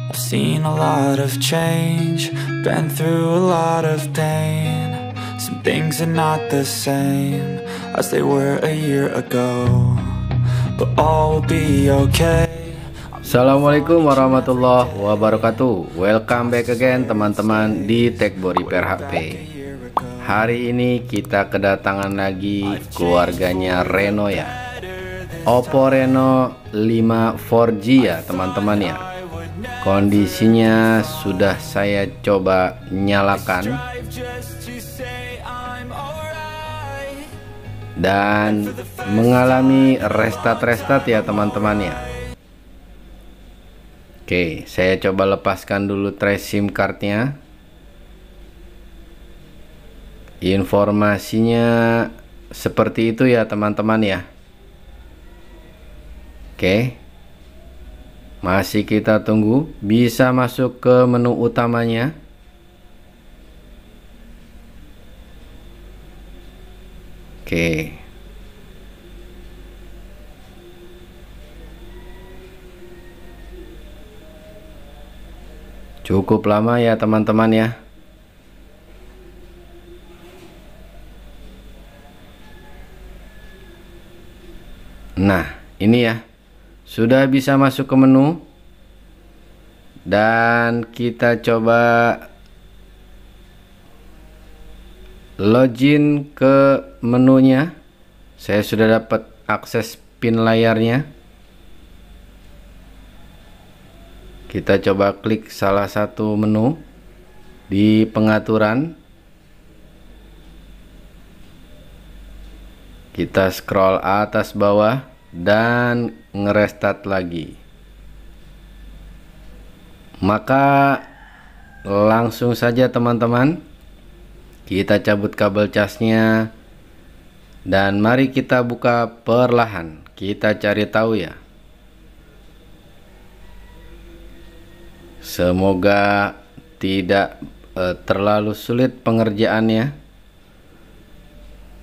I've seen a lot of change, been through a lot of pain. Some things are not the same as they were a year ago, but all will be okay. Assalamualaikum warahmatullahi wabarakatuh. Welcome back again teman-teman di Techbo Repair HP. Hari ini kita kedatangan lagi keluarganya Reno ya, Oppo Reno 5 4G ya teman-teman ya. Kondisinya sudah saya coba nyalakan dan mengalami restart ya teman-teman ya. Oke, saya coba lepaskan dulu trace SIM cardnya. Informasinya seperti itu ya teman-teman ya. Oke, masih kita tunggu. Bisa masuk ke menu utamanya. Oke, cukup lama ya teman-teman ya. Nah, ini ya, sudah bisa masuk ke menu. Dan kita coba login ke menunya. Saya sudah dapat akses pin layarnya. Kita coba klik salah satu menu di pengaturan. Kita scroll atas bawah dan ngerestart lagi. Maka langsung saja teman-teman, kita cabut kabel casnya dan mari kita buka perlahan. Kita cari tahu ya. Semoga tidak terlalu sulit pengerjaannya.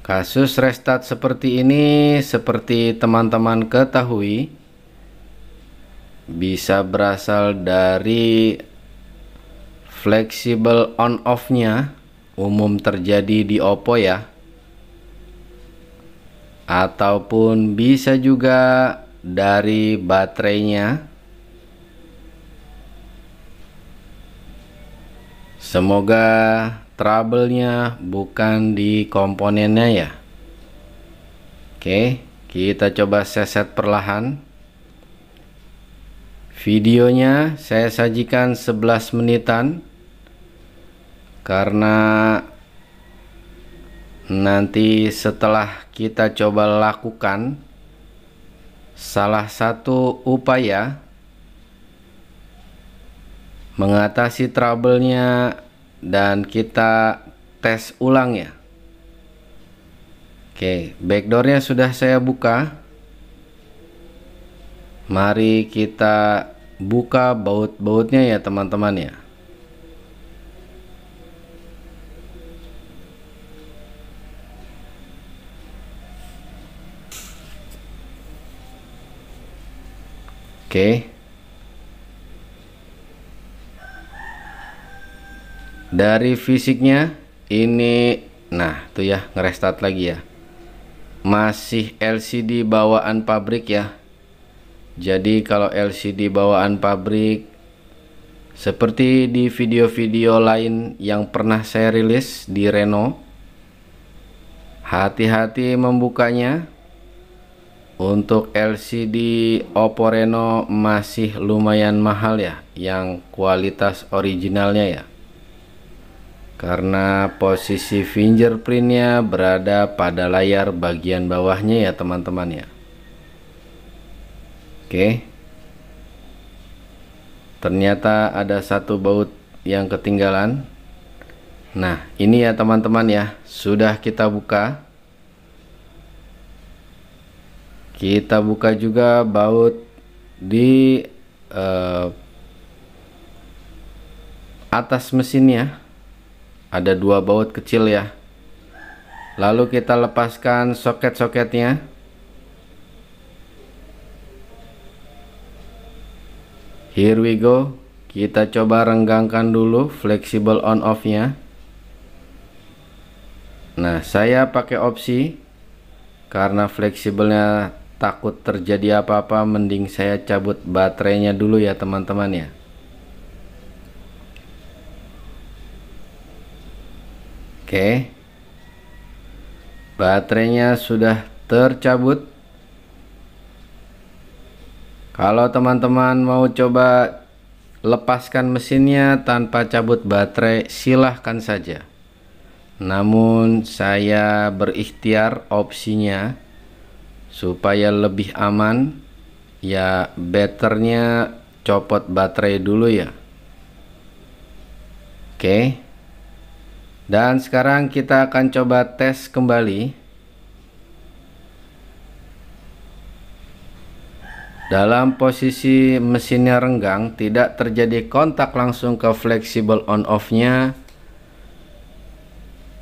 Kasus restart seperti ini, seperti teman-teman ketahui, bisa berasal dari fleksibel on off nya, umum terjadi di Oppo ya, ataupun bisa juga dari baterainya. Semoga trouble-nya bukan di komponennya ya. Oke, kita coba set perlahan. Videonya saya sajikan 11 menitan karena nanti setelah kita coba lakukan salah satu upaya mengatasi trouble-nya dan kita tes ulang ya. Oke, backdoornya sudah saya buka. Mari kita buka baut-bautnya ya teman-teman ya. Oke, dari fisiknya ini, nah tuh ya, ngerestart lagi ya, masih LCD bawaan pabrik ya. Jadi kalau LCD bawaan pabrik seperti di video-video lain yang pernah saya rilis di Reno, hati-hati membukanya. Untuk LCD Oppo Reno masih lumayan mahal ya, yang kualitas originalnya ya, karena posisi fingerprintnya berada pada layar bagian bawahnya ya teman-teman ya. Oke, ternyata ada satu baut yang ketinggalan. Nah ini ya teman-teman ya, sudah kita buka. Kita buka juga baut di atas mesinnya. Ada dua baut kecil ya. Lalu kita lepaskan soket-soketnya. Here we go. kita coba renggangkan dulu fleksibel on off-nya. Nah, saya pakai opsi karena fleksibelnya takut terjadi apa-apa, mending saya cabut baterainya dulu ya teman-teman ya. Oke, baterainya sudah tercabut. Kalau teman-teman mau coba lepaskan mesinnya tanpa cabut baterai, silahkan saja. Namun saya berikhtiar opsinya supaya lebih aman, ya betternya copot baterai dulu ya. Oke. Dan sekarang kita akan coba tes kembali. Dalam posisi mesinnya renggang, tidak terjadi kontak langsung ke fleksibel on off-nya.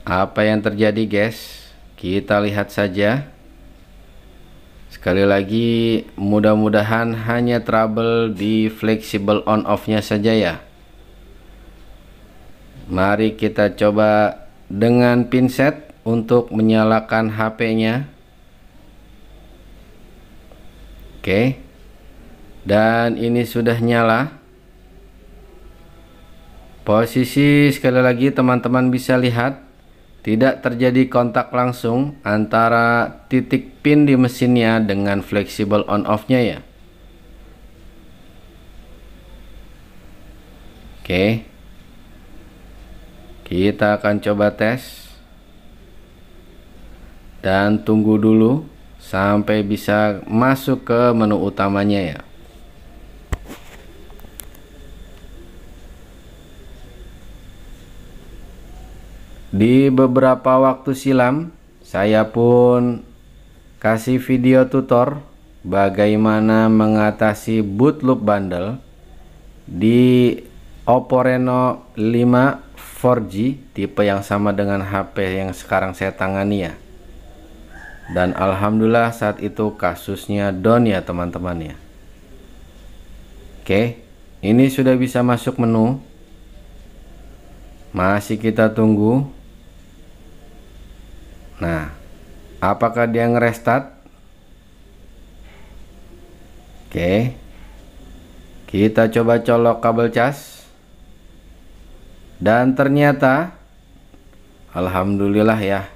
Apa yang terjadi guys? Kita lihat saja. Sekali lagi, mudah-mudahan hanya trouble di fleksibel on off-nya saja ya. Mari kita coba dengan pinset untuk menyalakan HP-nya. Oke. Dan ini sudah nyala. Posisi sekali lagi teman-teman bisa lihat tidak terjadi kontak langsung antara titik pin di mesinnya dengan fleksibel on off-nya ya. Oke. Kita akan coba tes dan tunggu dulu sampai bisa masuk ke menu utamanya ya. Di beberapa waktu silam saya pun kasih video tutor bagaimana mengatasi boot loop bundle di Oppo Reno 5 4G, tipe yang sama dengan HP yang sekarang saya tangani ya. Dan alhamdulillah saat itu kasusnya down ya teman-teman ya. Oke, ini sudah bisa masuk menu. Masih kita tunggu. Nah, apakah dia ngerestart? Oke, kita coba colok kabel cas. Dan ternyata alhamdulillah ya,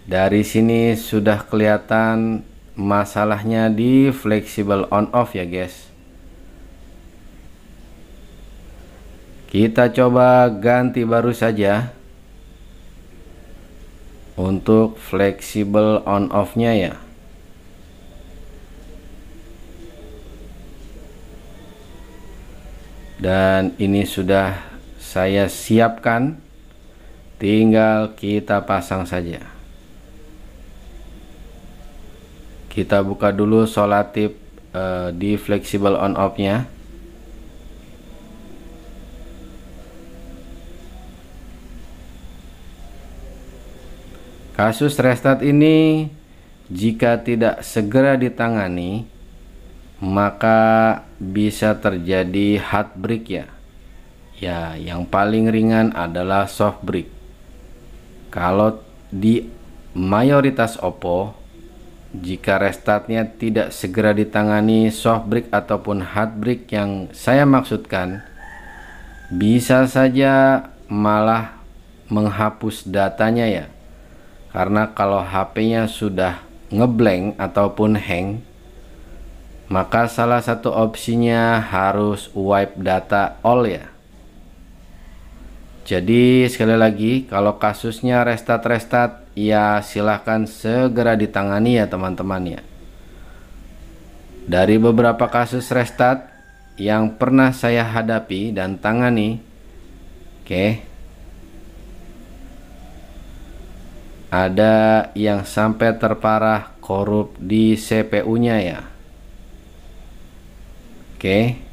dari sini sudah kelihatan masalahnya di fleksibel on off ya guys. Kita coba ganti baru saja untuk fleksibel on off nya ya. Dan ini sudah saya siapkan, tinggal kita pasang saja. Kita buka dulu solatip di fleksibel on off nya. Kasus restart ini jika tidak segera ditangani maka bisa terjadi hard break ya. Ya, yang paling ringan adalah soft break. Kalau di mayoritas Oppo, jika restartnya tidak segera ditangani, soft break ataupun hard break yang saya maksudkan bisa saja malah menghapus datanya ya. Karena kalau HP-nya sudah ngeblank ataupun hang, maka salah satu opsinya harus wipe data all ya. Jadi sekali lagi, kalau kasusnya restart ya silahkan segera ditangani ya teman-teman ya. Dari beberapa kasus restart yang pernah saya hadapi dan tangani, oke, ada yang sampai terparah korup di CPU-nya ya. Oke.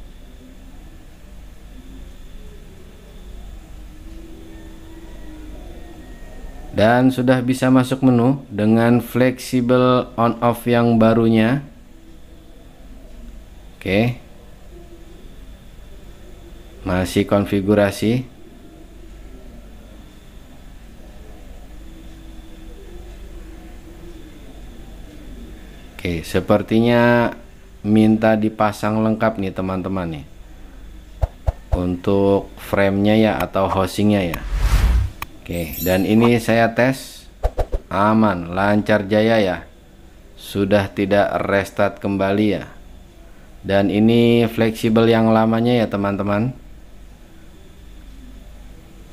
Dan sudah bisa masuk menu dengan fleksibel on off yang barunya. Oke. Masih konfigurasi. Oke, sepertinya minta dipasang lengkap nih teman-teman nih. Untuk framenya ya atau housingnya ya. Oke, dan ini saya tes aman, lancar jaya ya. Sudah tidak restart kembali ya. Dan ini fleksibel yang lamanya ya teman-teman.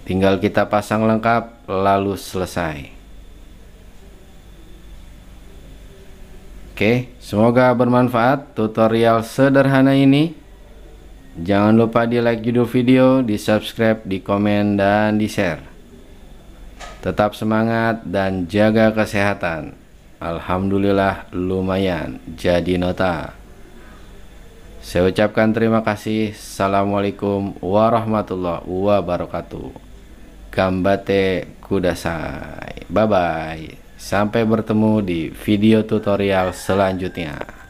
Tinggal kita pasang lengkap lalu selesai. Oke, semoga bermanfaat tutorial sederhana ini. Jangan lupa di like judul video, di subscribe, di komen, dan di share. Tetap semangat dan jaga kesehatan. Alhamdulillah lumayan jadi nota. Saya ucapkan terima kasih. Assalamualaikum warahmatullahi wabarakatuh. Gambate kudasai. Bye bye. Sampai bertemu di video tutorial selanjutnya.